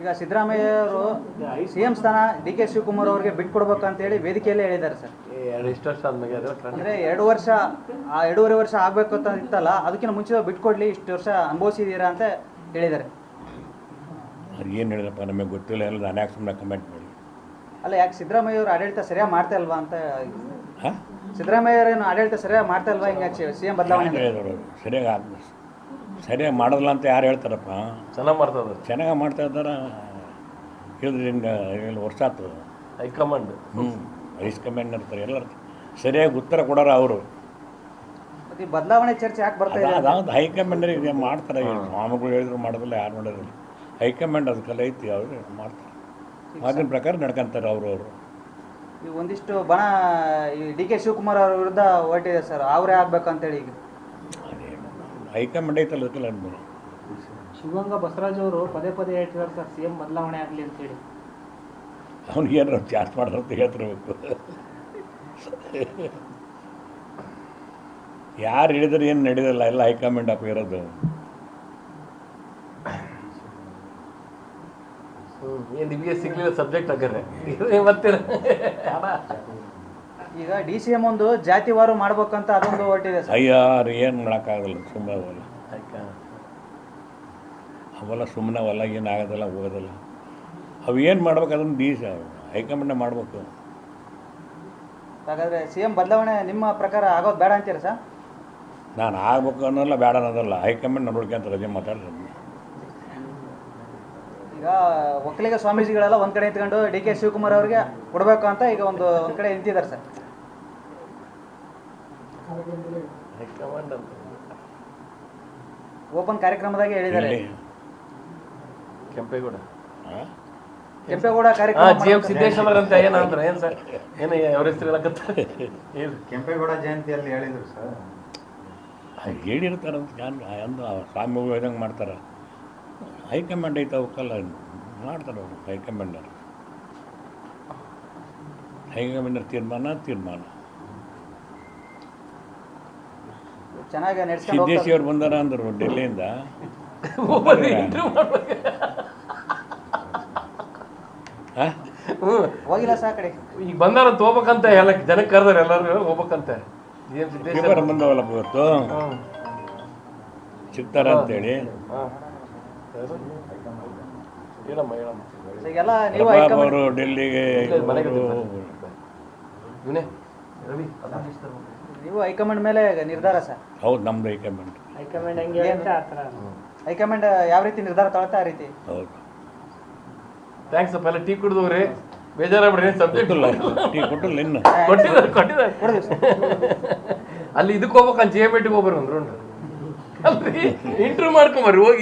ಈಗ ಸಿದ್ದರಾಮಯ್ಯ ಅವರು ಸಿಎಂ ಸ್ಥಾನ ಡಿ ಕೆ ಶಿವಕುಮಾರ್ ಅವರಿಗೆ ಬಿಟ್ಕೊಡ್ಬೇಕು ಅಂತ ಹೇಳಿ ವೇದಿಕೆಯಲ್ಲೇ ಹೇಳಿದ್ದಾರೆ ಸರ್. ಎಷ್ಟು ವರ್ಷ ಆದ್ಮೇಲೆ ಅಂದರೆ 2 ವರ್ಷ 2.5 ವರ್ಷ ಆಗಬೇಕು ಅಂತ ಇತ್ತಲ್ಲ, ಅದಕ್ಕಿಂತ ಮುಂಚೆ ಬಿಟ್ಕೊಡ್ಲಿ, ಇಷ್ಟು ವರ್ಷ ಅನುಭವಿಸಿದ್ದೀರಾ ಅಂತ ಹೇಳಿದ್ದಾರೆ. ಅದು ಏನು ಹೇಳಿದಪ್ಪ ನಮಗೆ ಗೊತ್ತಿಲ್ಲ, ಎಲ್ಲ ನಾನು ಯಾಕೆ ಸುಮ್ಮನೆ ಕಮೆಂಟ್ ಮಾಡಿ. ಅಲ್ಲ, ಯಾಕೆ ಸಿದ್ದರಾಮಯ್ಯ ಅವರು ಆಡಳಿತ ಸರಿಯಾಗಿ ಮಾಡ್ತಾ ಇಲ್ವಾ ಅಂತ. ಸಿದ್ದರಾಮಯ್ಯ ಅವರೇನು ಆಡಳಿತ ಸರಿಯಾಗಿ ಮಾಡ್ತಾ ಇಲ್ವಾ, ಹಿಂಗೆ ಸಿಎಂ ಬದಲಾವಣೆ ಹೇಳಿದವರು ಸರಿಯಾಗಿ ಮಾಡೋದಿಲ್ಲ ಅಂತ ಯಾರು ಹೇಳ್ತಾರಪ್ಪ? ಚೆನ್ನಾಗಿ ಮಾಡ್ತಾ ಇದ್ದಾರೆ, ಚೆನ್ನಾಗಿ ಮಾಡ್ತಾ ಇದ್ದಾರೆ. ಹೇಳಿದ್ರಿಂದ ವರ್ಷ ಆಯ್ತು. ಹೈಕಮಾಂಡ್ ಹೈಕಮಾಂಡ್ ಇರ್ತಾರೆ, ಎಲ್ಲರೂ ಸರಿಯಾಗಿ ಉತ್ತರ ಕೊಡೋರು ಅವರು. ಬದಲಾವಣೆ ಚರ್ಚೆ ಯಾಕೆ ಬರ್ತಾ ಇದೆ? ಅದಾவது ಹೈಕಮಾಂಡರಿಗೆ ಮಾಡ್ತಾರೆ. ಸ್ವಾಮಿಗಳು ಹೇಳಿದ್ರು ಮಾಡೋದಿಲ್ಲ, ಯಾರು ಮಾಡೋದಿಲ್ಲ. ಹೈಕಮಾಂಡ್ ಅದಕ್ಕೆಲ್ಲ ಐತಿ, ಅವರು ಮಾಡ್ತಾರೆ. ಆಗಿನ ಪ್ರಕಾರ ನಡ್ಕೊಂತಾರೆ ಅವರು. ಈ ಒಂದಿಷ್ಟು ಬಣ ಈ ಡಿ ಕೆ ಶಿವಕುಮಾರ್ ಅವ್ರ ವಿರುದ್ಧ ಹೊರಟಿದೆ ಸರ್, ಅವರೇ ಆಗ್ಬೇಕಂತೇಳಿ. ಈಗ ಹೈಕಮಾಂಡ್ ಐತಲ್ಲ, ಅದಕ್ಕೆಲ್ಲ ಅನ್ಬೋದು. ಶಿವಗಂಗಾ ಬಸವರಾಜ್ ಅವರು ಪದೇ ಪದೇ ಹೇಳ್ತಿದ್ದಾರೆ ಸರ್, ಸಿಎಂ ಬದಲಾವಣೆ ಆಗಲಿ ಅಂತೇಳಿ. ಅವ್ನಿಗೆ ಏನಾರು ಜಾಸ್ತಿ ಮಾಡ್ರ ಅಂತ ಹೇಳ್ತಿರ್ಬೇಕು. ಯಾರು ಹೇಳಿದ್ರೆ ಏನು ನಡೆಯೋದಿಲ್ಲ, ಎಲ್ಲ ಹೈಕಮಾಂಡ್ ಅಪ್ಪ ಇರೋದು. ನಿಮಗೆ ಸಿಗ್ಲಿಲ್ಲ ಸಬ್ಜೆಕ್ಟ್ ಹಾಗಾರೆ ಮತ್ತೆ ಈಗ ಡಿ ಸಿ ಎಂ ಒಂದು ಜಾತಿವಾರು ಮಾಡ್ಬೇಕಂತ ಅದೊಂದು ಹೊರಟಿದೆ ಸರ್. ಅಯ್ಯಾರು ಏನು ಮಾಡೋಕ್ಕಾಗಲ್ಲ, ಸುಮ್ಮನೆ ಅವೆಲ್ಲ ಸುಮ್ಮನೆ ಅವೆಲ್ಲ ಏನು ಆಗೋದಿಲ್ಲ, ಹೋಗೋದಿಲ್ಲ. ಅವು ಏನು ಮಾಡ್ಬೇಕು ಅದನ್ನು ಹೈಕಮಾಂಡೇ ಮಾಡಬೇಕು. ಹಾಗಾದರೆ ಸಿ ಎಂ ಬದಲಾವಣೆ ನಿಮ್ಮ ಪ್ರಕಾರ ಆಗೋದು ಬೇಡ ಅಂತೀರಾ ಸರ್? ನಾನು ಆಗ್ಬೇಕು ಅನ್ನೋಲ್ಲ, ಬೇಡ ಅನ್ನೋದಲ್ಲ. ಹೈಕಮಾಂಡ್ ನೋಡ್ಕೊಂತಾರೆ, ಅದೇ ಮಾತಾಡ್ತಾರೆ. ಈಗ ಒಕ್ಕಲಿಗ ಸ್ವಾಮೀಜಿಗಳೆಲ್ಲ ಒಂದು ಕಡೆ ನಿಂತ್ಕೊಂಡು ಡಿ ಕೆ ಶಿವಕುಮಾರ್ ಅವರಿಗೆ ಕೊಡಬೇಕು ಅಂತ ಈಗ ಒಂದು ಕಡೆ ನಿಂತಿದ್ದಾರೆ ಸರ್. ಹೈಕಮಾಂಡ್ ಅಂತ ಓಪನ್ ಕಾರ್ಯಕ್ರಮದಾಗೆ ಹೇಳಿದ್ದಾರೆ. ಕೆಂಪೇಗೌಡ ಕಾರ್ಯಕ್ರಮ GM ಸಿದ್ದೇಶ್ವರ ಅಂತ ಏನಂದ್ರೆ ಏನು ಸರ್, ಏನು ಅವ್ರ ಹೆಸರು ಹೇಳಕತ್ತಾರೆ? ಕೆಂಪೇಗೌಡ ಜಯಂತಿಯಲ್ಲಿ ಹೇಳಿದ್ರು ಸರ್. ಹೇಳಿರ್ತಾರಂತ ಅಂದು ಸ್ವಾಮಿ ಇದಂಗೆ ಮಾಡ್ತಾರೆ. ಹೈಕಮಾಂಡ್ ಐತೆ, ಅವಕ್ಕೆಲ್ಲ ಮಾಡ್ತಾರೆ ಅವರು. ಹೈಕಮಾಂಡರ್ ತೀರ್ಮಾನ ಚೆನ್ನಾಗಿ ನಡೆಸ್ಕೊಂಡು ಸಿದ್ದೇಶಿ ಅವ್ರು ಬಂದಾರ ಅಂದರು ಡೆಲ್ಲಿಯಿಂದ. ಹೋಗಿಲ್ಲ ಸಾ ಕಡೆ ಈಗ ಬಂದಾರಂತ ಹೋಗ್ಬೇಕಂತ ಎಲ್ಲ ಜನಕ್ಕೆ ಕರೆದಾರೆ, ಎಲ್ಲರೂ ಹೋಗ್ಬೇಕಂತೆ. GM ಸಿದ್ದೇಶ್ವರ ಬಂದವಲ್ಲ ಇವತ್ತು, ಸಿಗ್ತಾರ ಅಂತೇಳಿ. ಈಗೆಲ್ಲ ನೀವು ಅವರು ಡೆಲ್ಲಿಗೆ ನೀವು ಹೈಕಮಾಂಡ್ ಮೇಲೆ ನಿರ್ಧಾರ ಸರ್? ಹೌದು, ನಮ್ದು ಹೈಕಮಾಂಡ್. ಹೈಕಮಾಂಡ್ ಹೆಂಗೆ ಅಂತ ಆ ಥರ ಹೈಕಮಾಂಡ್ ಯಾವ ರೀತಿ ನಿರ್ಧಾರ ತಗೊಳ್ತಾ ಆ ರೀತಿ. ಹೌದು, ಥ್ಯಾಂಕ್ಸ್ ಅಪ್ಪ. ಎಲ್ಲ ಟೀ ಕುಡಿದವ್ರಿ, ಬೇಜಾರಾಗ್ಬಿಡ್ರಿ. ಸಬ್ಜೆಕ್ಟ್ ಟೀ ಕೊಟ್ಟಿಲ್ಲ ಇನ್ನು. ಕೊಟ್ಟಿದ್ದಾರೆ. ಅಲ್ಲಿ ಇದಕ್ಕೆ ಹೋಗ್ಬೇಕಂತ JMET ಹೋಗ್ಬರ್ರಿ, ಒಂದು ರೌಂಡ್ ಅಲ್ರಿ ಇಂಟರ್ವ್ಯೂ ಮಾಡ್ಕೊಂಬರ್ರಿ ಹೋಗಿ.